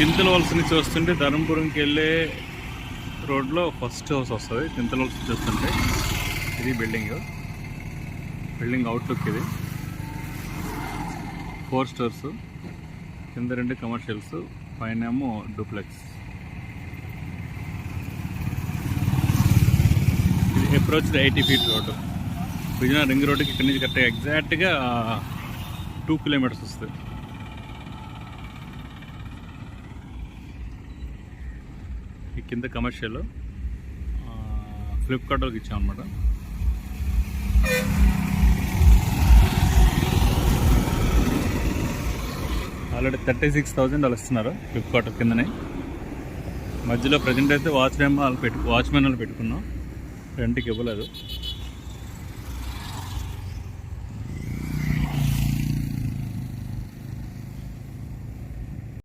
చింతల వలస నుంచి వస్తుంటే ధర్మపురంకి వెళ్ళే రోడ్లో ఫస్ట్ హౌస్ వస్తుంది. చింతల వలస నుంచి వస్తుంటే ఇది బిల్డింగ్ అవుట్లుక్. ఇది 4 స్టోర్స్, కింద 2 కమర్షియల్స్, పైన ఏమో డూప్లెక్స్. ఇది approach 80 feet road. Vizianagaram ring రోడ్డుకి ఇక్కడి నుంచి కరెక్ట్గా ఎగ్జాక్ట్గా 2 kilometers వస్తుంది. ఈ కింద కమర్షియల్ ఫ్లిప్కార్ట్ వాళ్ళకి ఇచ్చామన్నమాట. ఆల్రెడీ 36,000 వాళ్ళు ఇస్తున్నారు ఫ్లిప్కార్ట్ కిందనే. మధ్యలో ప్రజెంట్ అయితే వాచ్మెన్ వాళ్ళు పెట్టుకున్నాం, రెంట్కి ఇవ్వలేదు.